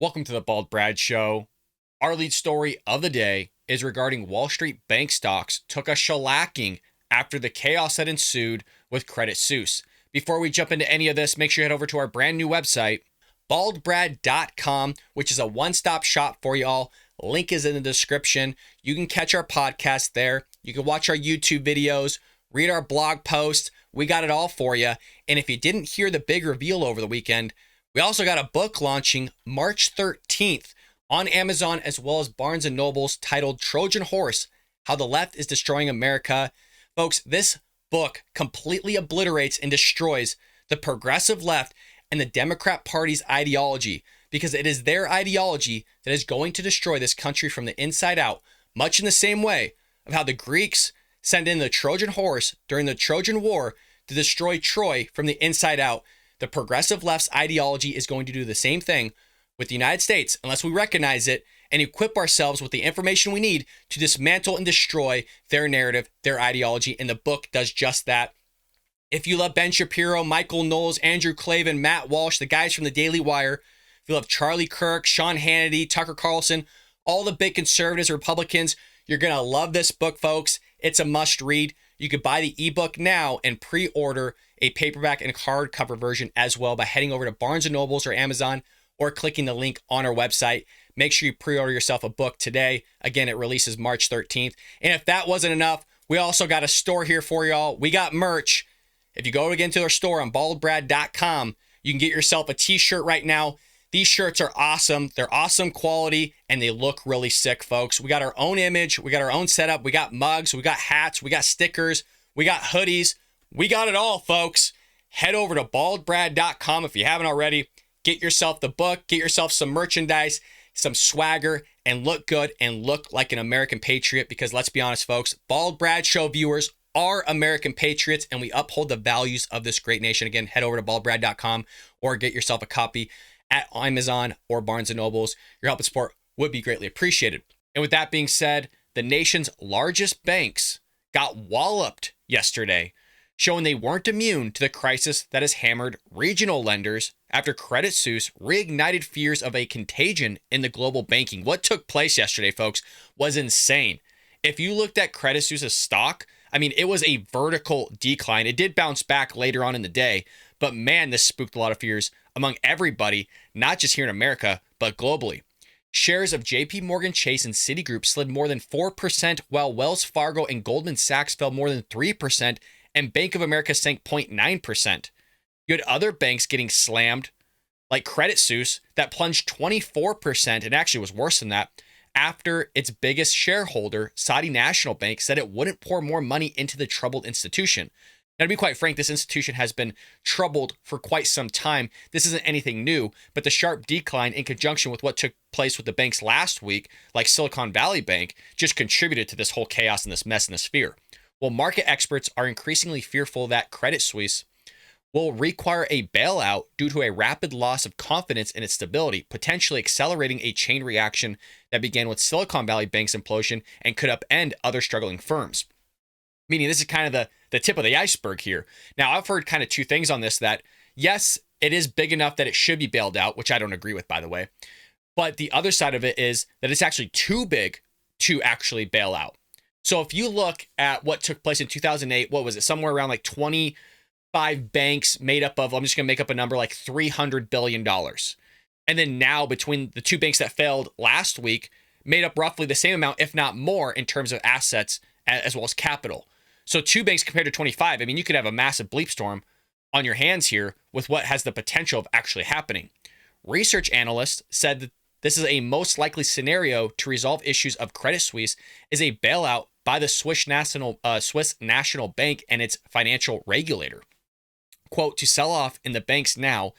Welcome to the Bald Brad Show. Our lead story of the day is regarding Wall Street bank stocks took a shellacking after the chaos that ensued with Credit Suisse. Before we jump into any of this, make sure you head over to our brand new website, baldbrad.com, which is a one-stop shop for y'all. Link is in the description. You can catch our podcast there. You can watch our YouTube videos, read our blog posts. We got it all for you. And if you didn't hear the big reveal over the weekend, we also got a book launching March 13th on Amazon as well as Barnes & Noble's titled Trojan Horse, How the Left is Destroying America. Folks, this book completely obliterates and destroys the progressive left and the Democrat Party's ideology because it is their ideology that is going to destroy this country from the inside out, much in the same way of how the Greeks sent in the Trojan horse during the Trojan War to destroy Troy from the inside out. The progressive left's ideology is going to do the same thing with the United States unless we recognize it and equip ourselves with the information we need to dismantle and destroy their narrative, their ideology, and the book does just that. If you love Ben Shapiro, Michael Knowles, Andrew Klavan, Matt Walsh, the guys from the Daily Wire, if you love Charlie Kirk, Sean Hannity, Tucker Carlson, all the big conservatives, Republicans, you're going to love this book, folks. It's a must read. You could buy the ebook now and pre-order a paperback and hardcover version as well by heading over to Barnes & Noble's or Amazon or clicking the link on our website. Make sure you pre-order yourself a book today. Again, it releases March 13th. And if that wasn't enough, we also got a store here for y'all. We got merch. If you go again to our store on baldbrad.com, you can get yourself a t-shirt right now. These shirts are awesome. They're awesome quality and they look really sick, folks. We got our own image. We got our own setup. We got mugs. We got hats. We got stickers. We got hoodies. We got it all, folks. Head over to baldbrad.com if you haven't already. Get yourself the book. Get yourself some merchandise, some swagger, and look good and look like an American patriot because let's be honest, folks, Bald Brad Show viewers are American patriots and we uphold the values of this great nation. Again, head over to baldbrad.com or get yourself a copy at Amazon or Barnes & Noble's. Your help and support would be greatly appreciated. And with that being said, the nation's largest banks got walloped yesterday, showing they weren't immune to the crisis that has hammered regional lenders after Credit Suisse reignited fears of a contagion in the global banking. What took place yesterday, folks, was insane. If you looked at Credit Suisse's stock, I mean, it was a vertical decline. It did bounce back later on in the day, but man, this spooked a lot of fears among everybody, not just here in America, but globally. Shares of JPMorgan Chase and Citigroup slid more than 4%, while Wells Fargo and Goldman Sachs fell more than 3%, and Bank of America sank 0.9%. You had other banks getting slammed, like Credit Suisse, that plunged 24%, and actually was worse than that, after its biggest shareholder, Saudi National Bank, said it wouldn't pour more money into the troubled institution. Now, to be quite frank, this institution has been troubled for quite some time. This isn't anything new, but the sharp decline in conjunction with what took place with the banks last week, like Silicon Valley Bank, just contributed to this whole chaos and this mess and this fear. Well, market experts are increasingly fearful that Credit Suisse will require a bailout due to a rapid loss of confidence in its stability, potentially accelerating a chain reaction that began with Silicon Valley Bank's implosion and could upend other struggling firms. Meaning this is kind of the tip of the iceberg here. Now, I've heard kind of two things on this, that yes, it is big enough that it should be bailed out, which I don't agree with, by the way. But the other side of it is that it's actually too big to actually bail out. So if you look at what took place in 2008, what was it? Somewhere around like 25 banks made up of, I'm just going to make up a number, like $300 billion. And then now between the two banks that failed last week, made up roughly the same amount, if not more, in terms of assets as well as capital. So two banks compared to 25, I mean, you could have a massive bleep storm on your hands here with what has the potential of actually happening. Research analysts said that this is a most likely scenario to resolve issues of Credit Suisse is a bailout by the Swiss National Bank and its financial regulator. Quote, to sell off in the banks now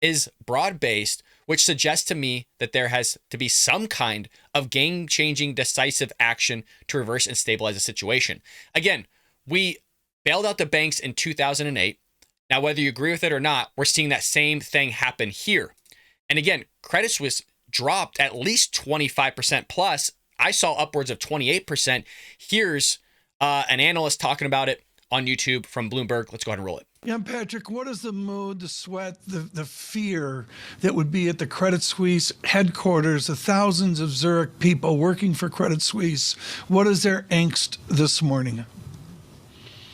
is broad-based, which suggests to me that there has to be some kind of game-changing decisive action to reverse and stabilize the situation. Again, we bailed out the banks in 2008. Now, whether you agree with it or not, we're seeing that same thing happen here. And again, Credit Suisse dropped at least 25% plus. I saw upwards of 28%. Here's an analyst talking about it on YouTube from Bloomberg. Let's go ahead and roll it. Yeah, Patrick, what is the mood, the sweat, the fear that would be at the Credit Suisse headquarters, the thousands of Zurich people working for Credit Suisse? What is their angst this morning?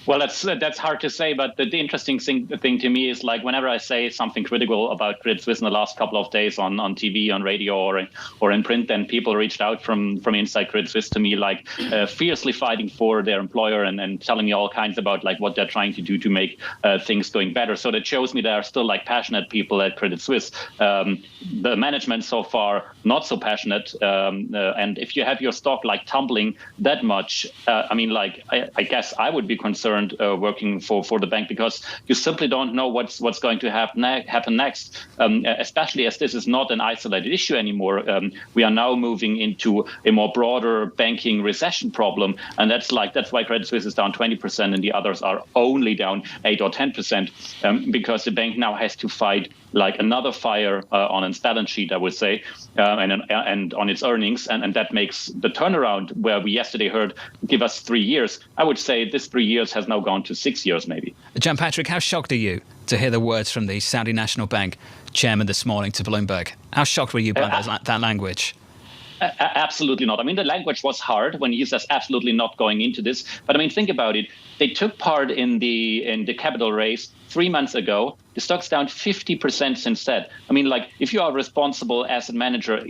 Well, that's hard to say, but the interesting thing to me is, like, whenever I say something critical about Credit Suisse in the last couple of days on TV, on radio, or in print, then people reached out from inside Credit Suisse to me, like, fiercely fighting for their employer and telling me all kinds about, like, what they're trying to do to make things going better. So that shows me there are still, like, passionate people at Credit Suisse. The management so far not so passionate, and if you have your stock, like, tumbling that much, I guess I would be concerned working for the bank, because you simply don't know what's going to happen next, especially as this is not an isolated issue anymore. We are now moving into a more broader banking recession problem, and that's why Credit Suisse is down 20% and the others are only down 8 or 10%, because the bank now has to fight like another fire on its balance sheet, I would say, and on its earnings, and that makes the turnaround, where we yesterday heard give us 3 years. I would say this 3 years has now gone to 6 years, maybe. Jan Patrick, how shocked are you to hear the words from the Saudi National Bank chairman this morning to Bloomberg? How shocked were you by that language? Absolutely not. I mean, the language was hard when he says absolutely not going into this. But I mean, think about it. They took part in the capital raise 3 months ago. The stock's down 50% since that. I mean, like, if you are a responsible asset manager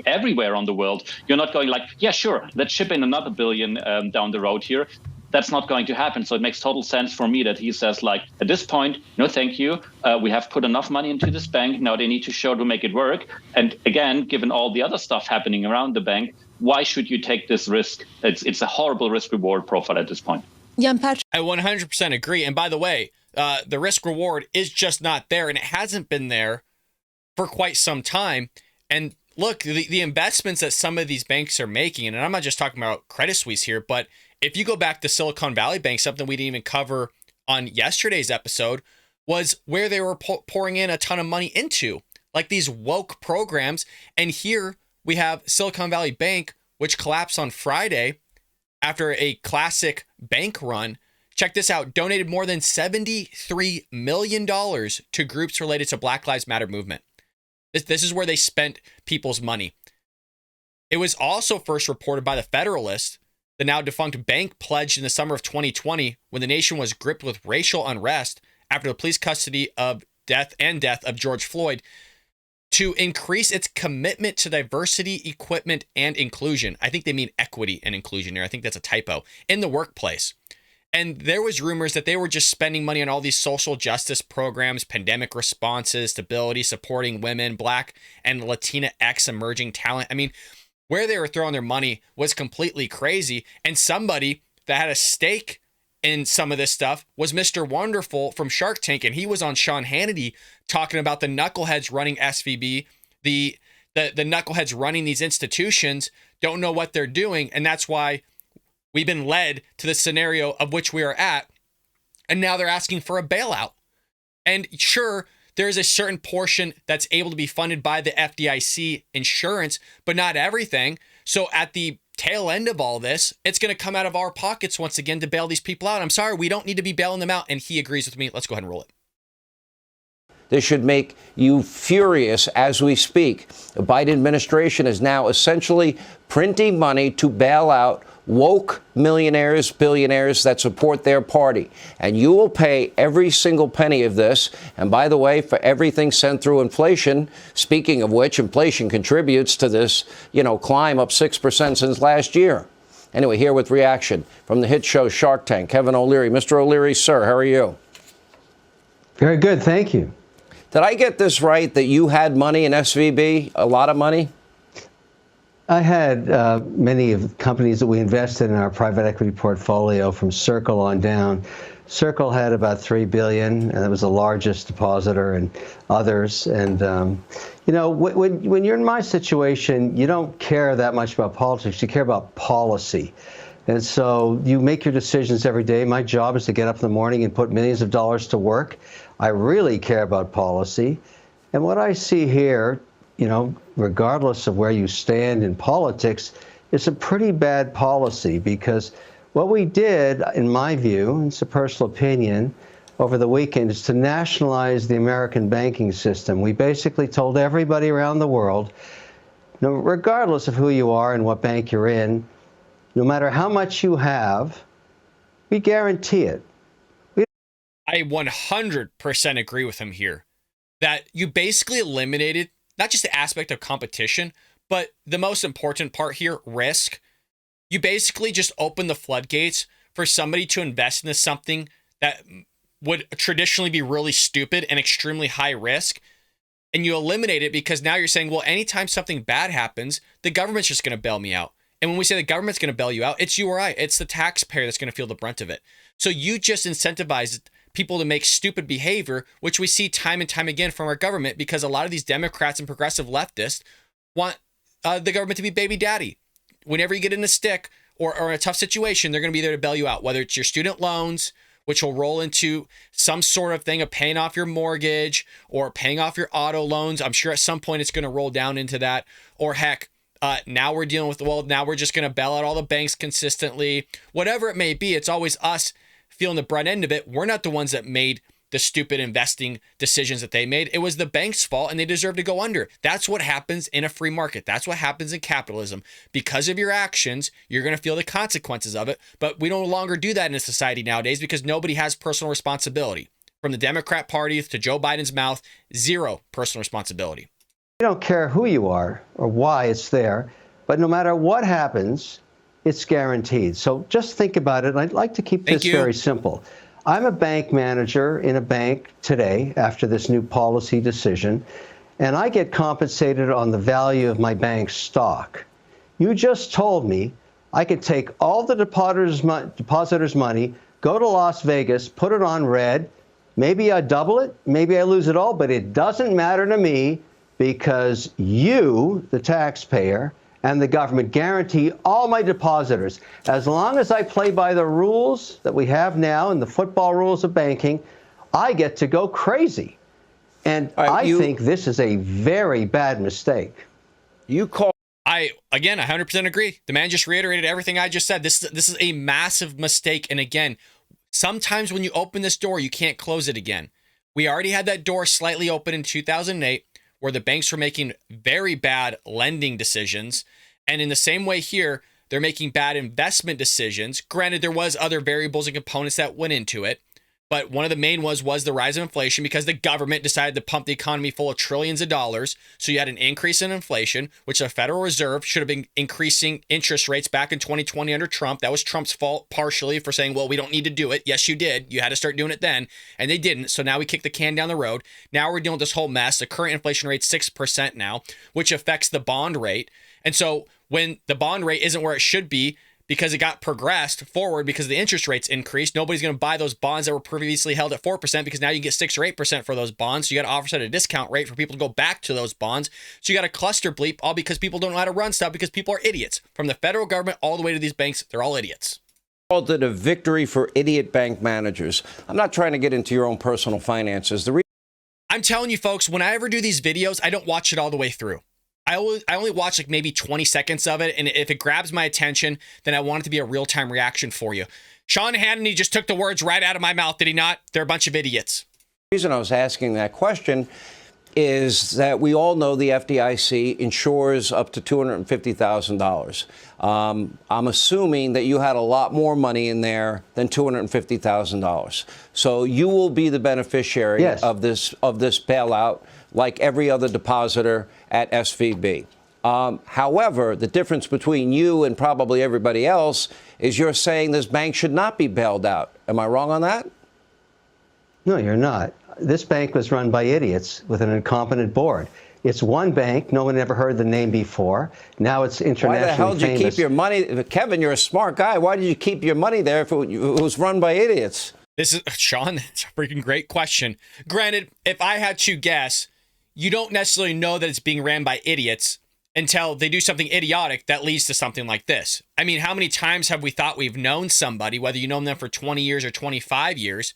everywhere on the world, you're not going like, yeah, sure, let's ship in another billion down the road here. That's not going to happen. So it makes total sense for me that he says, like, at this point, no, thank you. We have put enough money into this bank. Now they need to show to make it work. And again, given all the other stuff happening around the bank, why should you take this risk? It's a horrible risk reward profile at this point. Jan Patrick. I 100% agree. And by the way, the risk reward is just not there, and it hasn't been there for quite some time. And look, the investments that some of these banks are making, and I'm not just talking about Credit Suisse here, but if you go back to Silicon Valley Bank, something we didn't even cover on yesterday's episode, was where they were pouring in a ton of money into, like these woke programs. And here we have Silicon Valley Bank, which collapsed on Friday after a classic bank run. Check this out, donated more than $73 million to groups related to Black Lives Matter movement. This is where they spent people's money. It was also first reported by the Federalist. The now defunct bank pledged in the summer of 2020, when the nation was gripped with racial unrest after the police custody of death of George Floyd, to increase its commitment to diversity, equipment, and inclusion. I think they mean equity and inclusion here. I think that's a typo. In the workplace. And there was rumors that they were just spending money on all these social justice programs, pandemic responses, stability, supporting women, Black and Latinx emerging talent. I mean, where they were throwing their money was completely crazy. And somebody that had a stake in some of this stuff was Mr. Wonderful from Shark Tank. And he was on Sean Hannity talking about the knuckleheads running SVB. The knuckleheads running these institutions don't know what they're doing. And that's why we've been led to the scenario of which we are at. And now they're asking for a bailout. And sure, there's a certain portion that's able to be funded by the FDIC insurance, but not everything. So at the tail end of all this, it's going to come out of our pockets once again to bail these people out. I'm sorry, we don't need to be bailing them out. And he agrees with me. Let's go ahead and roll it. This should make you furious as we speak. The Biden administration is now essentially printing money to bail out woke millionaires, billionaires that support their party. And you will pay every single penny of this. And by the way, for everything sent through inflation, speaking of which, inflation contributes to this, climb up 6% since last year. Anyway, here with reaction from the hit show Shark Tank, Kevin O'Leary. Mr. O'Leary, sir, how are you? Very good, thank you. Did I get this right that you had money in SVB, a lot of money? I had many of the companies that we invested in our private equity portfolio from Circle on down. Circle had about $3 billion, and it was the largest depositor, and others. And, when you're in my situation, you don't care that much about politics. You care about policy. And so you make your decisions every day. My job is to get up in the morning and put millions of dollars to work. I really care about policy. And what I see here, regardless of where you stand in politics, it's a pretty bad policy, because What we did, in my view, it's a personal opinion, over the weekend is to nationalize the American banking system. We basically told everybody around the world, regardless of who you are and what bank you're in, no matter how much you have, we guarantee it. I 100% agree with him here that you basically eliminated not just the aspect of competition, but the most important part here, risk. You basically just open the floodgates for somebody to invest into something that would traditionally be really stupid and extremely high risk. And you eliminate it because now you're saying, well, anytime something bad happens, the government's just going to bail me out. And when we say the government's going to bail you out, it's you or I. It's the taxpayer that's going to feel the brunt of it. So you just incentivize people to make stupid behavior, which we see time and time again from our government, because a lot of these Democrats and progressive leftists want the government to be baby daddy. Whenever you get in a stick or in a tough situation, they're going to be there to bail you out, whether it's your student loans, which will roll into some sort of thing of paying off your mortgage or paying off your auto loans. I'm sure at some point it's going to roll down into that. Or heck, now we're dealing with, well, now we're just going to bail out all the banks consistently. Whatever it may be, it's always us feeling the brunt end of it. We're not the ones that made the stupid investing decisions that they made. It was the bank's fault and they deserve to go under. That's what happens in a free market. That's what happens in capitalism. Because of your actions, you're going to feel the consequences of it. But we no longer do that in a society nowadays because nobody has personal responsibility. From the Democrat Party to Joe Biden's mouth, zero personal responsibility. We don't care who you are or why it's there, but no matter what happens, it's guaranteed. So just think about it. And I'd like to keep this very simple. I'm a bank manager in a bank today after this new policy decision, and I get compensated on the value of my bank's stock. You just told me I could take all the depositors' money, go to Las Vegas, put it on red. Maybe I double it, maybe I lose it all, but it doesn't matter to me because you, the taxpayer, and the government guarantee all my depositors. As long as I play by the rules that we have now and the football rules of banking, I get to go crazy. And I think this is a very bad mistake. I 100% agree. The man just reiterated everything I just said. This is a massive mistake. And again, sometimes when you open this door, you can't close it again. We already had that door slightly open in 2008, where the banks were making very bad lending decisions. And in the same way here, they're making bad investment decisions. Granted, there was other variables and components that went into it, but one of the main was the rise of inflation because the government decided to pump the economy full of trillions of dollars. So you had an increase in inflation, which the Federal Reserve should have been increasing interest rates back in 2020 under Trump. That was Trump's fault partially for saying, well, we don't need to do it. Yes, you did. You had to start doing it then. And they didn't. So now we kick the can down the road. Now we're dealing with this whole mess. The current inflation rate's 6% now, which affects the bond rate. And so when the bond rate isn't where it should be, because it got progressed forward because the interest rates increased, nobody's going to buy those bonds that were previously held at 4% because now you get 6 or 8% for those bonds. So you got to offset a discount rate for people to go back to those bonds. So you got a cluster bleep, all because people don't know how to run stuff because people are idiots. From the federal government all the way to these banks, they're all idiots. Called it a victory for idiot bank managers. I'm not trying to get into your own personal finances. I'm telling you, folks, when I ever do these videos, I don't watch it all the way through. I only watch like maybe 20 seconds of it, and if it grabs my attention, then I want it to be a real-time reaction for you. Sean Hannity just took the words right out of my mouth, did he not? They're a bunch of idiots. The reason I was asking that question is that we all know the FDIC insures up to $250,000. I'm assuming that you had a lot more money in there than $250,000. So you will be the beneficiary of this bailout, like every other depositor at SVB. However, the difference between you and probably everybody else is you're saying this bank should not be bailed out. Am I wrong on that? No, you're not. This bank was run by idiots with an incompetent board. It's one bank. No one ever heard the name before. Now it's internationally famous. Why the hell did you keep your money? Kevin, you're a smart guy. Why did you keep your money there if it was run by idiots? This is, Sean, it's a freaking great question. Granted, if I had to guess, you don't necessarily know that it's being ran by idiots until they do something idiotic that leads to something like this. I mean, how many times have we thought we've known somebody, whether you've known them for 20 years or 25 years,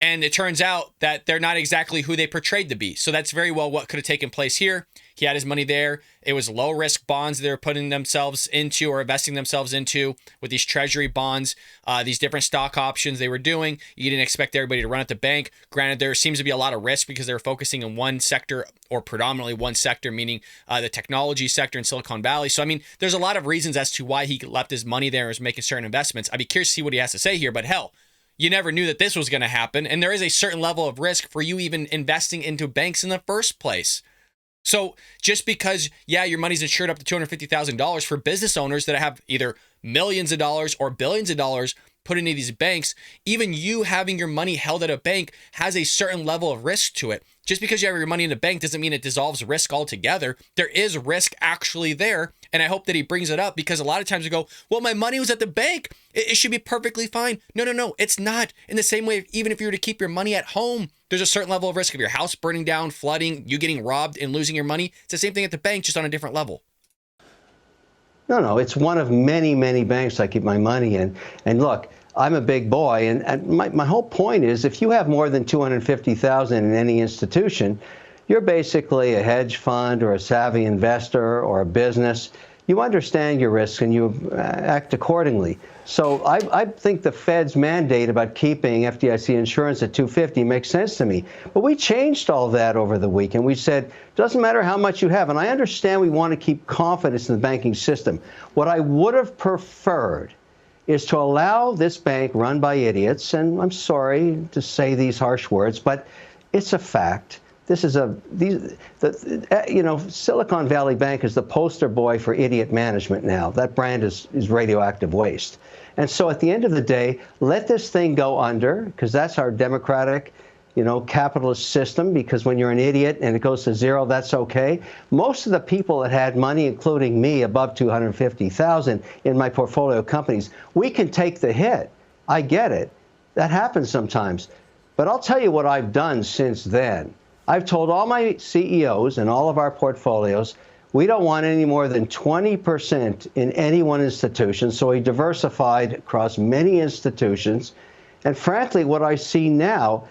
and it turns out that they're not exactly who they portrayed to be. So that's very well what could have taken place here. He had his money there. It was low risk bonds they were putting themselves into or investing themselves into with these treasury bonds, these different stock options they were doing. You didn't expect everybody to run at the bank. Granted, there seems to be a lot of risk because they were focusing in one sector or predominantly one sector, meaning the technology sector in Silicon Valley. So, I mean, there's a lot of reasons as to why he left his money there and was making certain investments. I'd be curious to see what he has to say here, but hell, you never knew that this was going to happen. And there is a certain level of risk for you even investing into banks in the first place. So just because, yeah, your money's insured up to $250,000 for business owners that have either millions of dollars or billions of dollars put into these banks, even you having your money held at a bank has a certain level of risk to it. Just because you have your money in a bank doesn't mean it dissolves risk altogether. There is risk actually there. And I hope that he brings it up because a lot of times we go, well, my money was at the bank. It should be perfectly fine. No, it's not. In the same way, even if you were to keep your money at home, there's a certain level of risk of your house burning down, flooding, you getting robbed and losing your money. It's the same thing at the bank, just on a different level. No, it's one of many, many banks I keep my money in. And look, I'm a big boy, and my whole point is if you have more than $250,000 in any institution, you're basically a hedge fund or a savvy investor or a business. You understand your risks and you act accordingly. So I think the Fed's mandate about keeping FDIC insurance at $250 makes sense to me. But we changed all that over the weekend. We said, doesn't matter how much you have. And I understand we want to keep confidence in the banking system. What I would have preferred is to allow this bank run by idiots, and I'm sorry to say these harsh words, but it's a fact. This is Silicon Valley Bank is the poster boy for idiot management now. That brand is radioactive waste. And so at the end of the day, let this thing go under, because that's our democratic, capitalist system, because when you're an idiot and it goes to zero, that's okay. Most of the people that had money, including me, above $250,000 in my portfolio companies, we can take the hit. I get it. That happens sometimes. But I'll tell you what I've done since then. I've told all my CEOs and all of our portfolios, we don't want any more than 20% in any one institution. So we diversified across many institutions. And frankly, what I see now,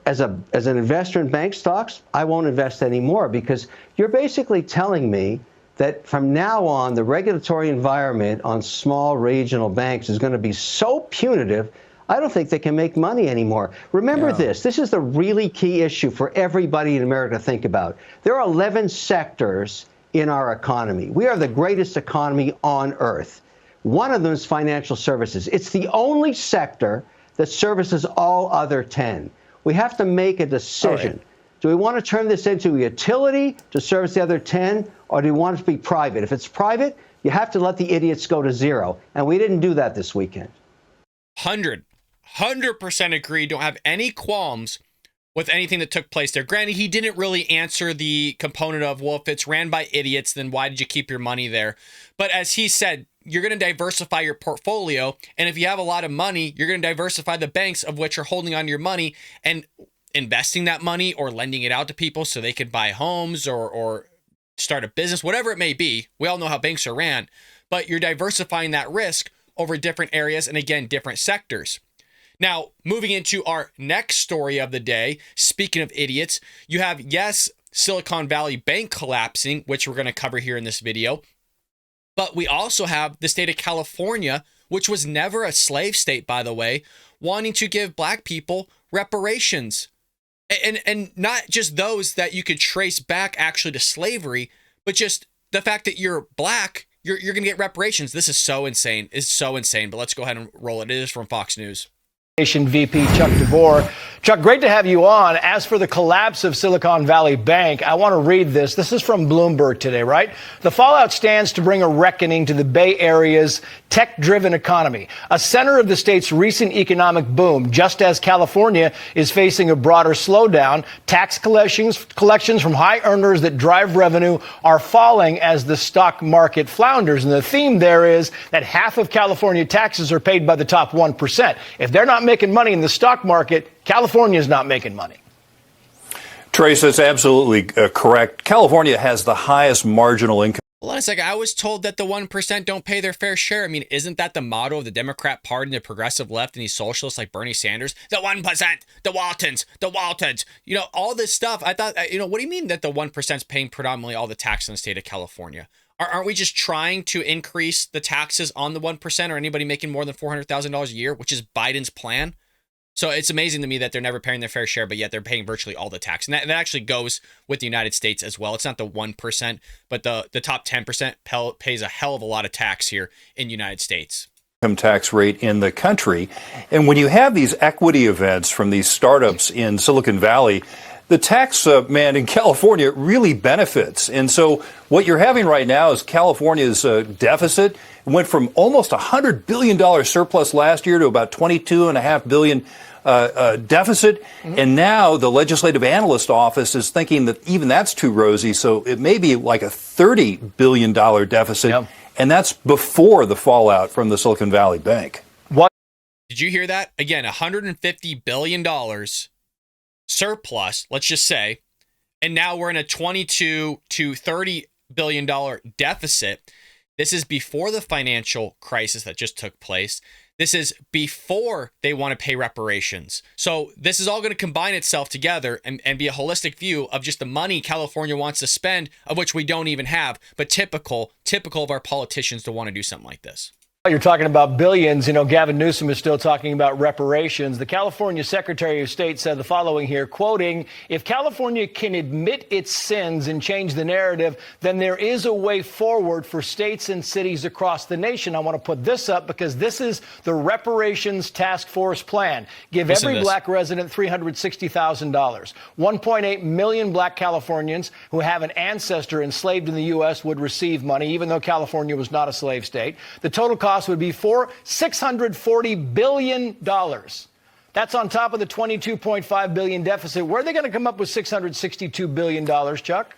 as an investor in bank stocks, I won't invest anymore, because you're basically telling me that from now on, the regulatory environment on small regional banks is going to be so punitive, I don't think they can make money anymore. Remember this is the really key issue for everybody in America to think about. There are 11 sectors in our economy. We are the greatest economy on earth. One of them is financial services. It's the only sector that services all other 10. We have to make a decision. Right. Do we want to turn this into a utility to service the other 10, or do we want it to be private? If it's private, you have to let the idiots go to zero. And we didn't do that this weekend. 100% agree. Don't have any qualms with anything that took place there. Granted, he didn't really answer the component of, well, if it's ran by idiots, then why did you keep your money there? But as he said, you're going to diversify your portfolio. And if you have a lot of money, you're going to diversify the banks of which are holding on to your money and investing that money or lending it out to people so they can buy homes or start a business, whatever it may be. We all know how banks are ran, but you're diversifying that risk over different areas and, again, different sectors. Now, moving into our next story of the day, speaking of idiots, you have, yes, Silicon Valley Bank collapsing, which we're going to cover here in this video. But we also have the state of California, which was never a slave state, by the way, wanting to give black people reparations. And not just those that you could trace back actually to slavery, but just the fact that you're black, you're going to get reparations. This is so insane. It's so insane. But let's go ahead and roll it. It is from Fox News. VP Chuck DeVore. Chuck, great to have you on. As for the collapse of Silicon Valley Bank, I want to read this. This is from Bloomberg today, right? The fallout stands to bring a reckoning to the Bay Area's tech-driven economy, a center of the state's recent economic boom. Just as California is facing a broader slowdown, tax collections from high earners that drive revenue are falling as the stock market flounders. And the theme there is that half of California taxes are paid by the top 1%. If they're not making money in the stock market, California is not making money. Trace, that's absolutely correct. California has the highest marginal income Hold on a second. I was told that the 1% don't pay their fair share. I mean, isn't that the motto of the Democrat Party and the progressive left and these socialists like Bernie Sanders? The 1%, the Waltons, all this stuff. I thought, what do you mean that the 1% is paying predominantly all the tax in the state of California? Aren't we just trying to increase the taxes on the 1% or anybody making more than $400,000 a year, which is Biden's plan? So it's amazing to me that they're never paying their fair share, but yet they're paying virtually all the tax. And that actually goes with the United States as well. It's not the 1%, but the top 10% pays a hell of a lot of tax here in the United States. Income tax rate in the country. And when you have these equity events from these startups in Silicon Valley, the tax man in California really benefits. And so what you're having right now is California's deficit went from almost $100 billion surplus last year to about $22.5 billion deficit. And now the Legislative Analyst Office is thinking that even that's too rosy. So it may be like a $30 billion deficit. Yep. And that's before the fallout from the Silicon Valley Bank. What? Did you hear that? Again, $150 billion surplus, let's just say. And now we're in a $22 to $30 billion deficit. This is before the financial crisis that just took place. This is before they want to pay reparations. So this is all going to combine itself together and be a holistic view of just the money California wants to spend, of which we don't even have, but typical of our politicians to want to do something like this. You're talking about billions. Gavin Newsom is still talking about reparations. The California Secretary of State said the following here, quoting, "If California can admit its sins and change the narrative, then there is a way forward for states and cities across the nation." I want to put this up because this is the Reparations Task Force plan. Give every black resident $360,000. 1.8 million black Californians who have an ancestor enslaved in the U.S. would receive money, even though California was not a slave state. The total cost would be $640 billion. That's on top of the $22.5 billion deficit. Where are they going to come up with $662 billion, Chuck?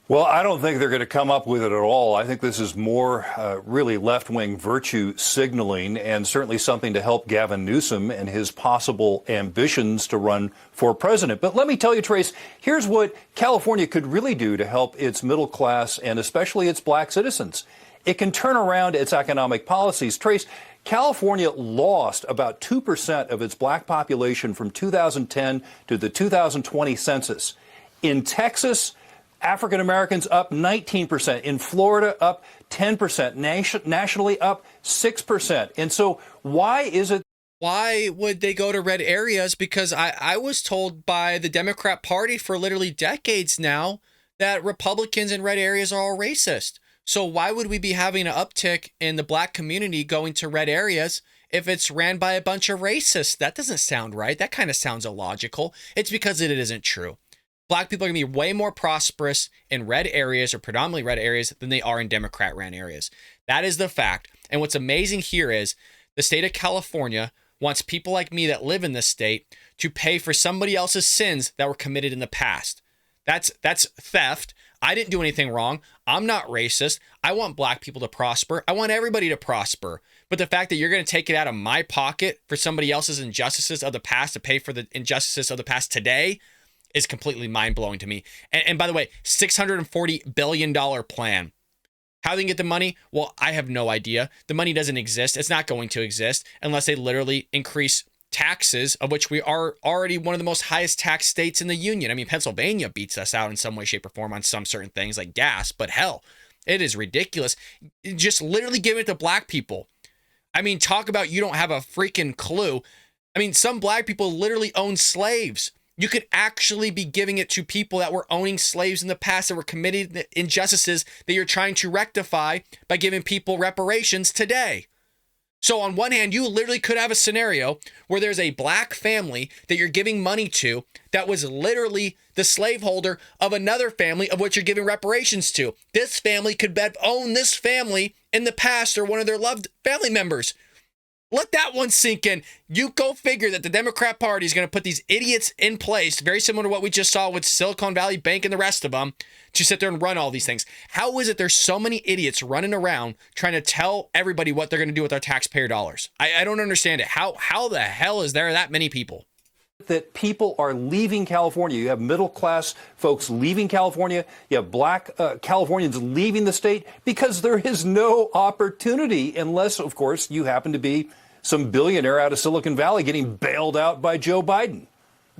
Well, I don't think they're going to come up with it at all. I think this is more really left-wing virtue signaling and certainly something to help Gavin Newsom and his possible ambitions to run for president. But let me tell you, Trace, here's what California could really do to help its middle class and especially its black citizens. It can turn around its economic policies. Trace, California lost about 2% of its black population from 2010 to the 2020 census. In Texas, African Americans up 19%. In Florida, up 10%. Nationally, up 6%. And so why is it? Why would they go to red areas? Because I was told by the Democrat Party for literally decades now that Republicans in red areas are all racist. So why would we be having an uptick in the black community going to red areas if it's ran by a bunch of racists? That doesn't sound right. That kind of sounds illogical. It's because it isn't true. Black people are going to be way more prosperous in red areas or predominantly red areas than they are in Democrat-ran areas. That is the fact. And what's amazing here is the state of California wants people like me that live in this state to pay for somebody else's sins that were committed in the past. That's theft. I didn't do anything wrong. I'm not racist. I want black people to prosper. I want everybody to prosper. But the fact that you're going to take it out of my pocket for somebody else's injustices of the past to pay for the injustices of the past today is completely mind-blowing to me. And by the way, $640 billion plan. How they can get the money? Well, I have no idea. The money doesn't exist. It's not going to exist unless they literally increase taxes, of which we are already one of the most highest tax states in the union. I mean, Pennsylvania beats us out in some way, shape, or form on some certain things like gas, but hell, it is ridiculous. Just literally giving it to black people. I mean, talk about you don't have a freaking clue. I mean, some black people literally own slaves. You could actually be giving it to people that were owning slaves in the past that were committing injustices that you're trying to rectify by giving people reparations today. So on one hand, you literally could have a scenario where there's a black family that you're giving money to that was literally the slaveholder of another family of which you're giving reparations to. This family could own this family in the past or one of their loved family members. Let that one sink in. You go figure that the Democrat Party is going to put these idiots in place, very similar to what we just saw with Silicon Valley Bank and the rest of them, to sit there and run all these things. How is it there's so many idiots running around trying to tell everybody what they're going to do with our taxpayer dollars? I don't understand it. How the hell is there that many people? that people are leaving California. You have middle-class folks leaving California. You have black Californians leaving the state because there is no opportunity unless, of course, you happen to be some billionaire out of Silicon Valley getting bailed out by Joe Biden.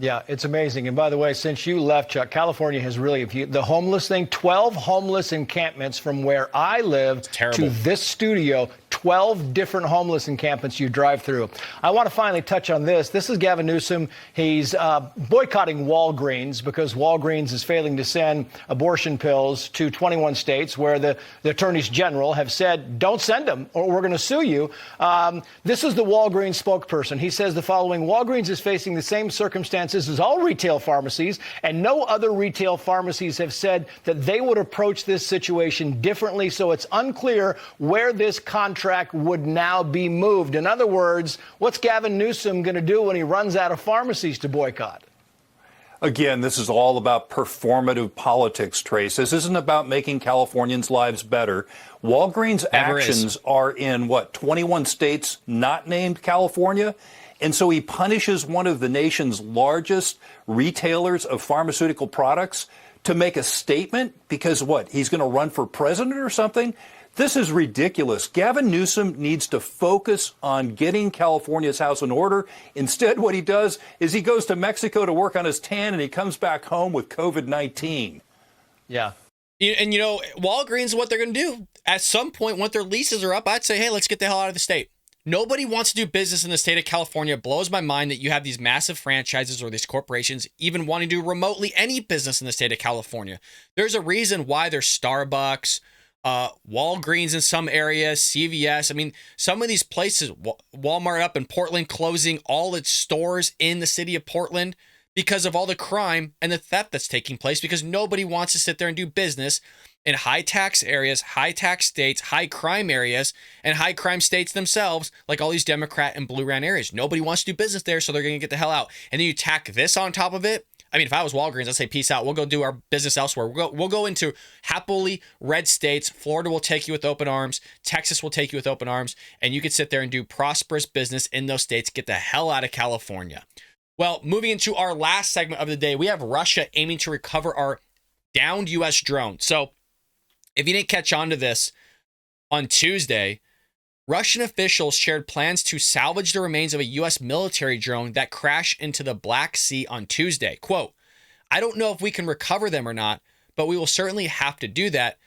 Yeah, it's amazing. And by the way, since you left, Chuck, California has really, the homeless thing, 12 homeless encampments from where I live to this studio, 12 different homeless encampments you drive through. I want to finally touch on this. This is Gavin Newsom. He's boycotting Walgreens because Walgreens is failing to send abortion pills to 21 states where the attorneys general have said, don't send them or we're going to sue you. This is the Walgreens spokesperson. He says the following: Walgreens is facing the same circumstances as all retail pharmacies, and no other retail pharmacies have said that they would approach this situation differently, so it's unclear where this contract would now be moved. In other words, what's Gavin Newsom going to do when he runs out of pharmacies to boycott? Again, this is all about performative politics, Trace. This isn't about making Californians' lives better. Walgreens' actions are in, 21 states not named California? And so he punishes one of the nation's largest retailers of pharmaceutical products to make a statement because he's going to run for president or something? This is ridiculous. Gavin Newsom needs to focus on getting California's house in order. Instead, what he does is he goes to Mexico to work on his tan and he comes back home with COVID-19. Yeah. And, Walgreens, what they're going to do at some point, once their leases are up, I'd say, hey, let's get the hell out of the state. Nobody wants to do business in the state of California. It blows my mind that you have these massive franchises or these corporations even wanting to do remotely any business in the state of California. There's a reason why there's Starbucks, Walgreens in some areas, CVS. I mean, some of these places, Walmart up in Portland, closing all its stores in the city of Portland because of all the crime and the theft that's taking place, because nobody wants to sit there and do business in high tax areas, high tax states, high crime areas, and high crime states themselves, like all these Democrat and blue ran areas. Nobody wants to do business there, so they're going to get the hell out. And then you tack this on top of it. I mean, if I was Walgreens, I'd say peace out. We'll go do our business elsewhere. We'll go into happily red states. Florida will take you with open arms. Texas will take you with open arms. And you can sit there and do prosperous business in those states. Get the hell out of California. Well, moving into our last segment of the day, we have Russia aiming to recover our downed U.S. drone. So if you didn't catch on to this, on Tuesday, Russian officials shared plans to salvage the remains of a U.S. military drone that crashed into the Black Sea on Tuesday. Quote, I don't know if we can recover them or not, but we will certainly have to do that,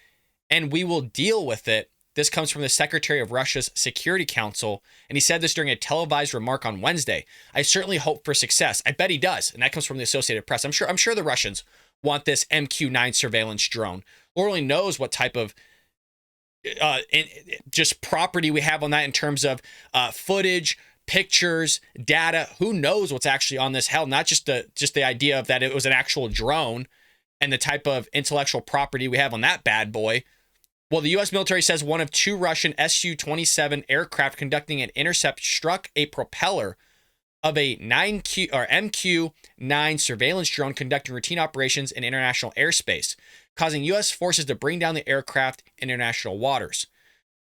and we will deal with it. This comes from the Secretary of Russia's Security Council, and he said this during a televised remark on Wednesday. I certainly hope for success. I bet he does, and that comes from the Associated Press. I'm sure the Russians want this MQ-9 surveillance drone. Lord only knows what type of just property we have on that in terms of footage, pictures, data. Who knows what's actually on this? Hell, not just the idea of that it was an actual drone and the type of intellectual property we have on that bad boy. Well, the U.S. military says one of two Russian Su-27 aircraft conducting an intercept struck a propeller of a MQ-9 surveillance drone conducting routine operations in international airspace, causing U.S. forces to bring down the aircraft in international waters.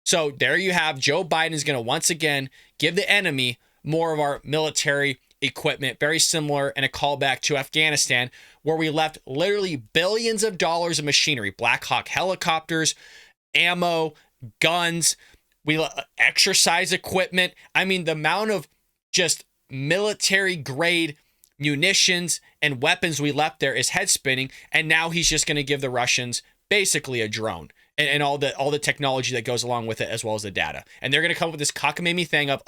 So there you have Joe Biden is going to once again give the enemy more of our military equipment, very similar and a callback to Afghanistan, where we left literally billions of dollars of machinery, Black Hawk helicopters, ammo, guns, exercise equipment. I mean, the amount of just military grade munitions and weapons we left there is head spinning. And now he's just going to give the Russians basically a drone and all the technology that goes along with it, as well as the data. And they're going to come up with this cockamamie thing of,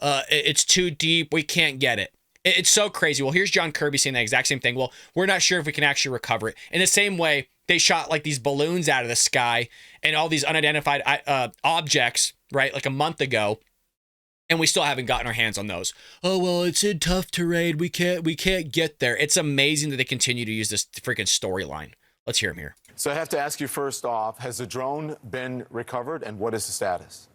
it's too deep, we can't get it. It's so crazy. Well, here's John Kirby saying the exact same thing. Well, we're not sure if we can actually recover it. In the same way, they shot like these balloons out of the sky and all these unidentified objects, right, like a month ago. And we still haven't gotten our hands on those. Oh, well, it's in tough terrain. We can't get there. It's amazing that they continue to use this freaking storyline. Let's hear him here. So I have to ask you first off, has the drone been recovered and what is the status?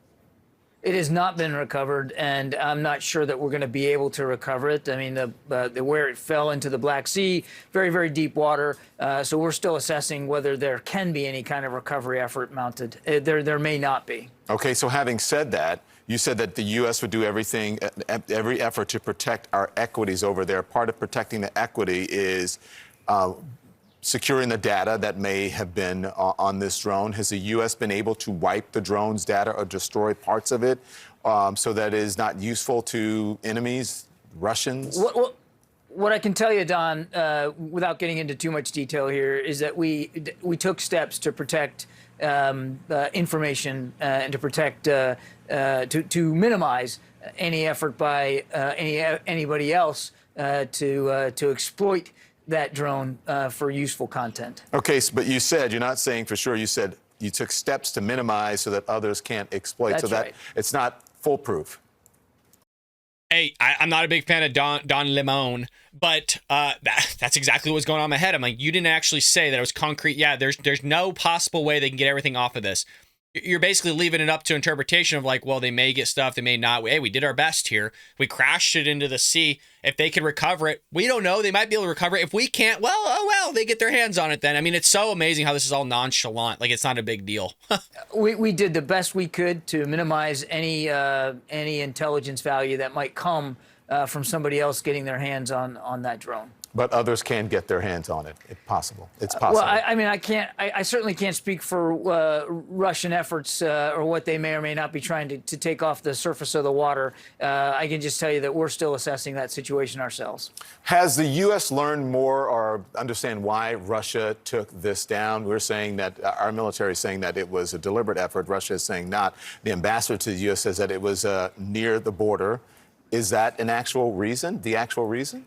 It has not been recovered, and I'm not sure that we're going to be able to recover it. I mean, where it fell into the Black Sea, very, very deep water. So we're still assessing whether there can be any kind of recovery effort mounted. There may not be. Okay, so having said that, you said that the U.S. would do every effort to protect our equities over there. Part of protecting the equity is securing the data that may have been on this drone. Has the U.S. been able to wipe the drone's data or destroy parts of it so that it is not useful to enemies, Russians? What I can tell you, Don, without getting into too much detail here, is that we took steps to protect information and to protect to minimize any effort by anybody else to exploit that drone for useful content. Okay, but you said, you're not saying for sure, you said you took steps to minimize so that others can't exploit. That's so that right. It's not foolproof. Hey, I'm not a big fan of Don Lemon, but that's exactly what's going on in my head. I'm like, you didn't actually say that it was concrete. Yeah, there's no possible way they can get everything off of this. You're basically leaving it up to interpretation of like, well, they may get stuff, they may not. Hey, we did our best here. We crashed it into the sea. If they can recover it, we don't know. They might be able to recover it. If we can't, well, oh well, they get their hands on it then. I mean, it's so amazing how this is all nonchalant. Like, it's not a big deal. We did the best we could to minimize any intelligence value that might come from somebody else getting their hands on that drone. But others can get their hands on it, if possible. It's possible. Well, I mean, I certainly can't speak for Russian efforts or what they may or may not be trying to take off the surface of the water. I can just tell you that we're still assessing that situation ourselves. Has the U.S. learned more or understand why Russia took this down? We're saying that our military is saying that it was a deliberate effort. Russia is saying not. The ambassador to the U.S. says that it was near the border. Is that an actual reason, the actual reason?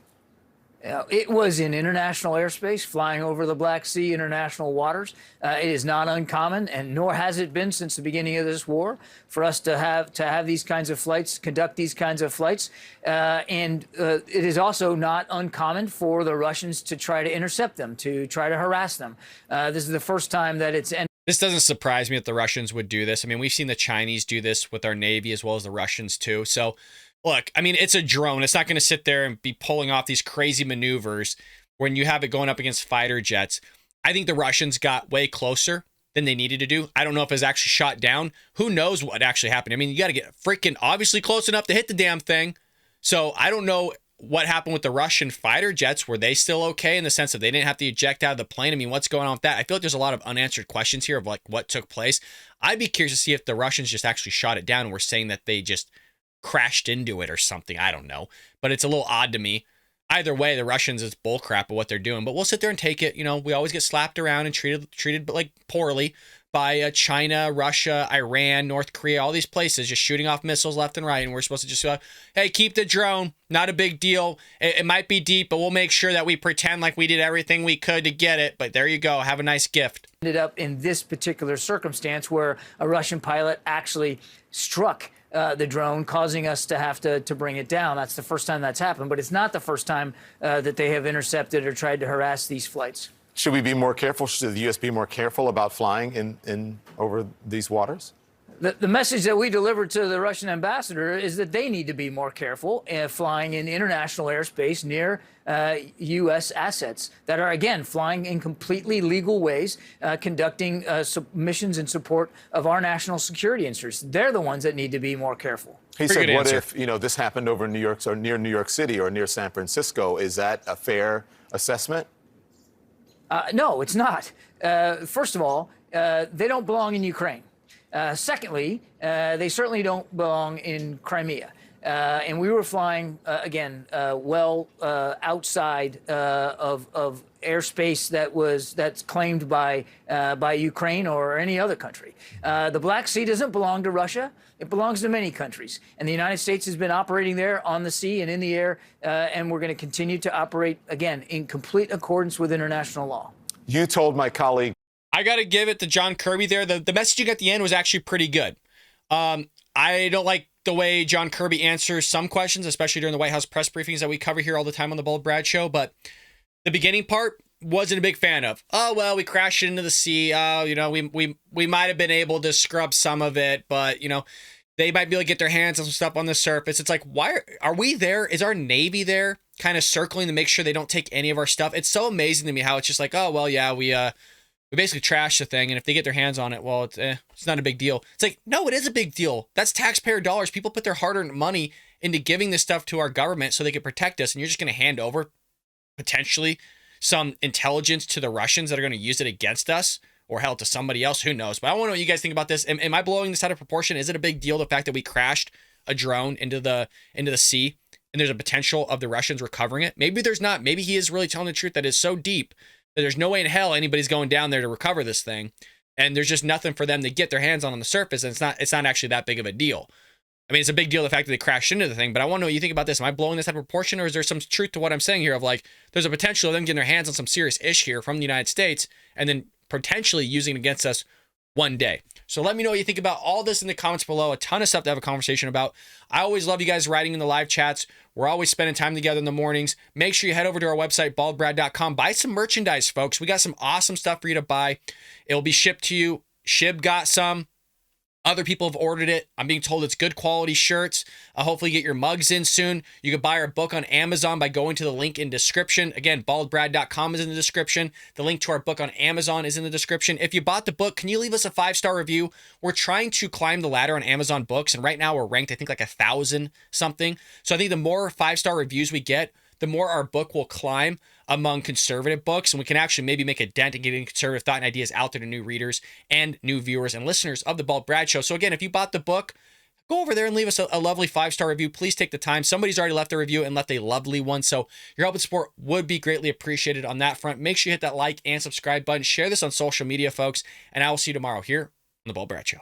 It was in international airspace, flying over the Black Sea, international waters. It is not uncommon, and nor has it been since the beginning of this war, for us to have these kinds of flights, conduct these kinds of flights. And it is also not uncommon for the Russians to try to intercept them, to try to harass them. This is the first time that it's ended. This doesn't surprise me that the Russians would do this. I mean, we've seen the Chinese do this with our Navy as well as the Russians too. So, look, I mean, it's a drone. It's not going to sit there and be pulling off these crazy maneuvers when you have it going up against fighter jets. I think the Russians got way closer than they needed to do. I don't know if it was actually shot down. Who knows what actually happened? I mean, you got to get freaking obviously close enough to hit the damn thing. So I don't know what happened with the Russian fighter jets. Were they still okay in the sense that they didn't have to eject out of the plane? I mean, what's going on with that? I feel like there's a lot of unanswered questions here of like what took place. I'd be curious to see if the Russians just actually shot it down and were saying that they just crashed into it or something. I don't know, but it's a little odd to me. Either way, the Russians, it's bullcrap of what they're doing, but we'll sit there and take it. You know, we always get slapped around and treated like poorly by China, Russia, Iran, North Korea, all these places just shooting off missiles left and right. And we're supposed to just go, hey, keep the drone. Not a big deal. It might be deep, but we'll make sure that we pretend like we did everything we could to get it. But there you go. Have a nice gift. Ended up in this particular circumstance where a Russian pilot actually struck the drone, causing us to have to bring it down. That's the first time that's happened, but it's not the first time that they have intercepted or tried to harass these flights. Should we be more careful? Should the U.S. be more careful about flying in over these waters? The message that we delivered to the Russian ambassador is that they need to be more careful flying in international airspace near U.S. assets that are, again, flying in completely legal ways, conducting missions in support of our national security interests. They're the ones that need to be more careful. He said, what if, this happened over New York or near New York City or near San Francisco? Is that a fair assessment? No, it's not. First of all, they don't belong in Ukraine. Secondly, they certainly don't belong in Crimea. And we were flying, again, well outside of airspace that's claimed by Ukraine or any other country. The Black Sea doesn't belong to Russia. It belongs to many countries. And the United States has been operating there on the sea and in the air, and we're going to continue to operate, again, in complete accordance with international law. You told my colleague. I got to give it to John Kirby there. The messaging at the end was actually pretty good. I don't like the way John Kirby answers some questions, especially during the White House press briefings that we cover here all the time on the Bold Brad Show. But the beginning part wasn't a big fan of. Oh, well, we crashed into the sea. We might have been able to scrub some of it, but, They might be able to get their hands on some stuff on the surface. It's like, why are we there? Is our Navy there kind of circling to make sure they don't take any of our stuff? It's so amazing to me how it's just like, oh, well, yeah, we basically trashed the thing. And if they get their hands on it, well, it's not a big deal. It's like, no, it is a big deal. That's taxpayer dollars. People put their hard-earned money into giving this stuff to our government so they can protect us. And you're just going to hand over potentially some intelligence to the Russians that are going to use it against us, or hell, to somebody else. Who knows? But I want to know what you guys think about this. Am I blowing this out of proportion? Is it a big deal, the fact that we crashed a drone into the sea and there's a potential of the Russians recovering it? Maybe there's not. Maybe he is really telling the truth that is so deep that there's no way in hell anybody's going down there to recover this thing, and there's just nothing for them to get their hands on the surface, and it's not actually that big of a deal. I mean, it's a big deal, the fact that they crashed into the thing, but I want to know what you think about this. Am I blowing this out of proportion, or is there some truth to what I'm saying here of like, there's a potential of them getting their hands on some serious ish here from the United States and then potentially using it against us one day? So let me know what you think about all this in the comments below. A ton of stuff to have a conversation about. I always love you guys writing in the live chats. We're always spending time together in the mornings. Make sure you head over to our website, baldbrad.com. Buy some merchandise, folks. We got some awesome stuff for you to buy. It'll be shipped to you. Shib got some. Other people have ordered it. I'm being told it's good quality shirts. Hopefully you get your mugs in soon. You can buy our book on Amazon by going to the link in description. Again, baldbrad.com is in the description. The link to our book on Amazon is in the description. If you bought the book, can you leave us a 5-star review? We're trying to climb the ladder on Amazon books, and right now we're ranked, I think, like 1,000 something. So I think the more 5-star reviews we get, the more our book will climb among conservative books, and we can actually maybe make a dent in getting conservative thought and ideas out there to new readers and new viewers and listeners of the Bald Brad Show. So again, if you bought the book, go over there and leave us a lovely 5-star review. Please take the time. Somebody's already left a review and left a lovely one, so your help and support would be greatly appreciated on that front. Make sure you hit that like and subscribe button. Share this on social media, folks, and I will see you tomorrow here on the Bald Brad Show.